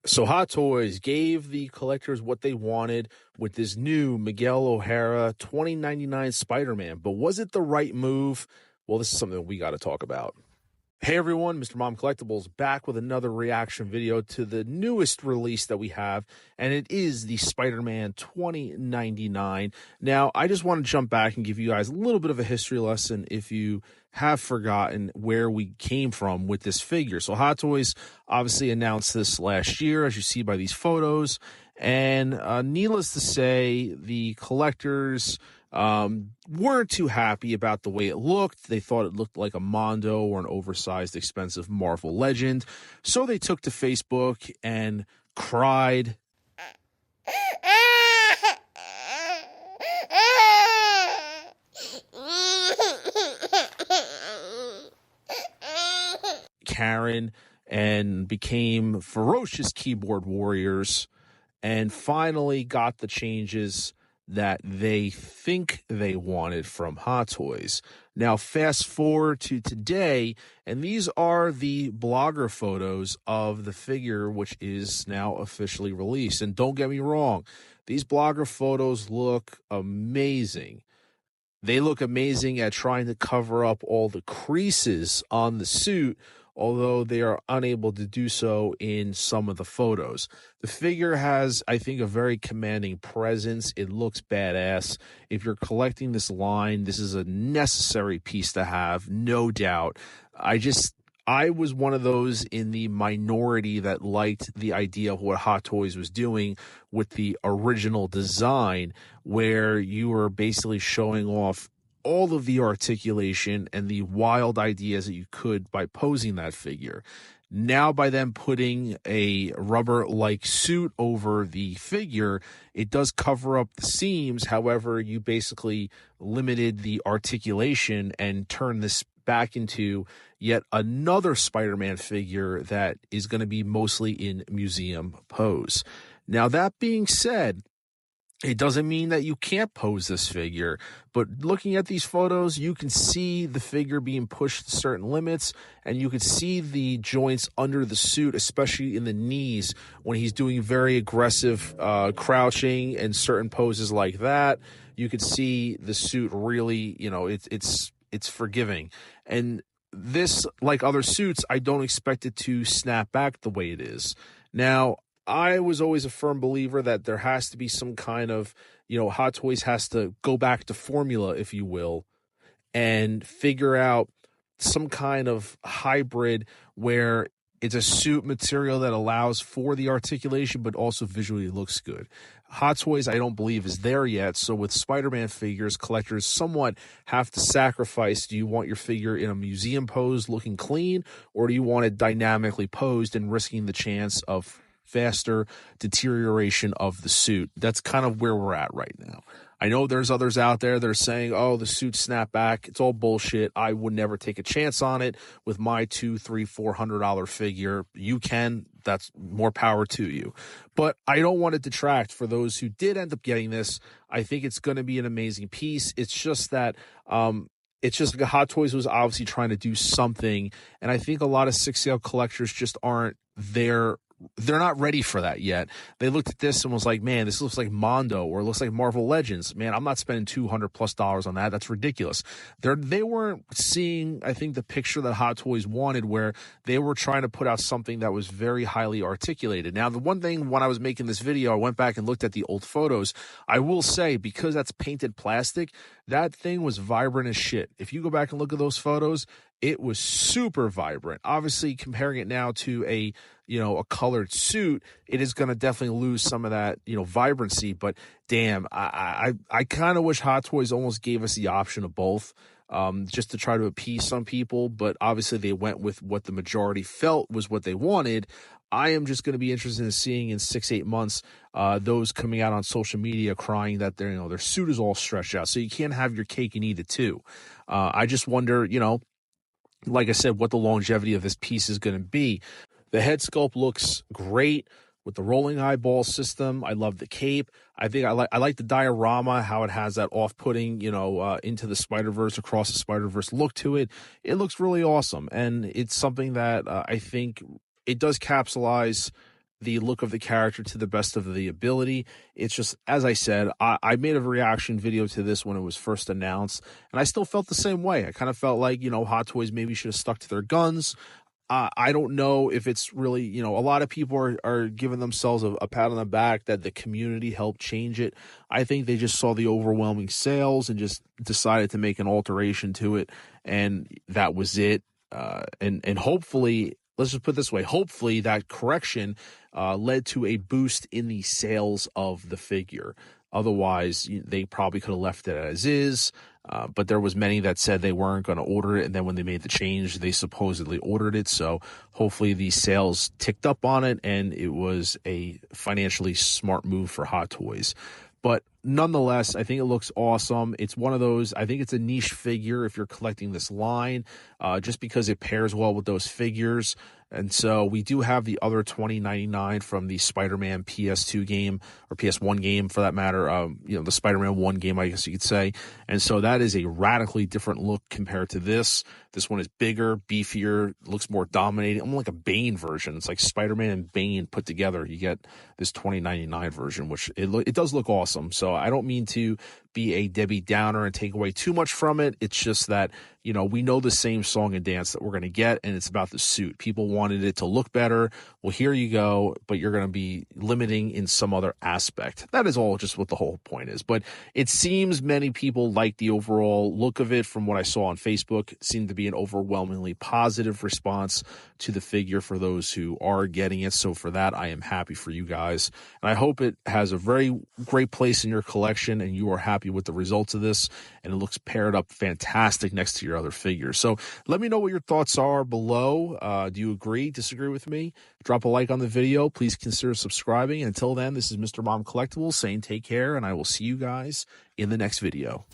So Hot Toys gave the collectors what they wanted with this new Miguel O'Hara 2099 Spider-Man. But was it the right move? Well, this is something that we got to talk about. Hey everyone, Mr. Mom Collectibles back with another reaction video to the newest release that we have, and it is the Spider-Man 2099. Now, I just want to jump back and give you guys a little bit of a history lesson if you have forgotten where we came from with this figure. So Hot Toys obviously announced this last year, as you see by these photos, and needless to say, the collectors weren't too happy about the way it looked. They thought it looked like a Mondo or an oversized, expensive Marvel Legend. So they took to Facebook and cried. Karen, and became ferocious keyboard warriors, and finally got the changes that they think they wanted from Hot Toys. Now, fast forward to today, and these are the blogger photos of the figure, which is now officially released. And don't get me wrong, these blogger photos look amazing. They look amazing at trying to cover up all the creases on the suit, although they are unable to do so in some of the photos. The figure has, I think, a very commanding presence. It looks badass. If you're collecting this line, this is a necessary piece to have, no doubt. I was one of those in the minority that liked the idea of what Hot Toys was doing with the original design, where you were basically showing off all of the articulation and the wild ideas that you could by posing that figure. Now, by them putting a rubber-like suit over the figure, it does cover up the seams. However, you basically limited the articulation and turned this back into yet another Spider-Man figure that is going to be mostly in museum pose. Now, that being said, it doesn't mean that you can't pose this figure, but looking at these photos, you can see the figure being pushed to certain limits, and you can see the joints under the suit, especially in the knees, when he's doing very aggressive crouching and certain poses like that. You can see the suit really, it's forgiving. And this, like other suits, I don't expect it to snap back the way it is. Now, I was always a firm believer that there has to be some kind of, Hot Toys has to go back to formula, if you will, and figure out some kind of hybrid where it's a suit material that allows for the articulation, but also visually looks good. Hot Toys, I don't believe, is there yet. So with Spider-Man figures, collectors somewhat have to sacrifice. Do you want your figure in a museum pose looking clean, or do you want it dynamically posed and risking the chance of faster deterioration of the suit? That's kind of where we're at right now. I know there's others out there that are saying, oh, the suit snap back. It's all bullshit. I would never take a chance on it with my $200, $300, $400 figure. You can. That's more power to you. But I don't want to detract for those who did end up getting this. I think it's going to be an amazing piece. It's just that Hot Toys was obviously trying to do something. And I think a lot of 6 collectors just aren't there. They're not ready for that yet. They looked at this and was like, man, this looks like Mondo, or it looks like Marvel Legends. Man, I'm not spending $200+ on that. That's ridiculous. They weren't seeing, I think, the picture that Hot Toys wanted, where they were trying to put out something that was very highly articulated. Now, the one thing, when I was making this video, I went back and looked at the old photos. I will say, because that's painted plastic, that thing was vibrant as shit. If you go back and look at those photos, it was super vibrant. Obviously, comparing it now to a colored suit, it is going to definitely lose some of that, vibrancy. But damn, I kind of wish Hot Toys almost gave us the option of both, just to try to appease some people. But obviously, they went with what the majority felt was what they wanted. I am just going to be interested in seeing in 6-8 months those coming out on social media crying that their suit is all stretched out. So you can't have your cake and eat it too. I just wonder, like I said, what the longevity of this piece is going to be. The head sculpt looks great with the rolling eyeball system. I love the cape. I think I like the diorama, how it has that off-putting, into the Spider-Verse, across the Spider-Verse look to it. It looks really awesome. And it's something that I think it does capsulize the look of the character to the best of the ability. It's just, as I said, I made a reaction video to this when it was first announced, and I still felt the same way. I kind of felt like, Hot Toys maybe should have stuck to their guns. I don't know if it's really, a lot of people are giving themselves a pat on the back that the community helped change it. I think they just saw the overwhelming sales and just decided to make an alteration to it, and that was it. And hopefully, let's just put it this way, hopefully that correction led to a boost in the sales of the figure. Otherwise, they probably could have left it as is. But there was many that said they weren't going to order it, and then when they made the change, they supposedly ordered it. So hopefully these sales ticked up on it, and it was a financially smart move for Hot Toys. But nonetheless, I think it looks awesome. It's one of those, I think it's a niche figure if you're collecting this line, just because it pairs well with those figures. And so we do have the other $20.99 from the Spider-Man PS2 game, or PS1 game for that matter, the Spider-Man 1 game, I guess you could say. And so that is a radically different look compared to this. This one is bigger, beefier, looks more dominating, almost like a Bane version. It's like Spider-Man and Bane put together. You get this $20.99 version, which it does look awesome. So I don't mean to be a Debbie Downer and take away too much from it. It's just that, we know the same song and dance that we're going to get, and it's about the suit. People wanted it to look better. Well, here you go, but you're going to be limiting in some other aspect. That is all just what the whole point is. But it seems many people like the overall look of it. From what I saw on Facebook, it seemed to be an overwhelmingly positive response to the figure for those who are getting it. So for that, I am happy for you guys. And I hope it has a very great place in your collection and you are happy with the results of this. And it looks paired up fantastic next to your other figures. So let me know what your thoughts are below. Do you agree, disagree with me? Drop a like on the video. Please consider subscribing. Until then, this is Mr. Mom Collectibles saying take care, and I will see you guys in the next video.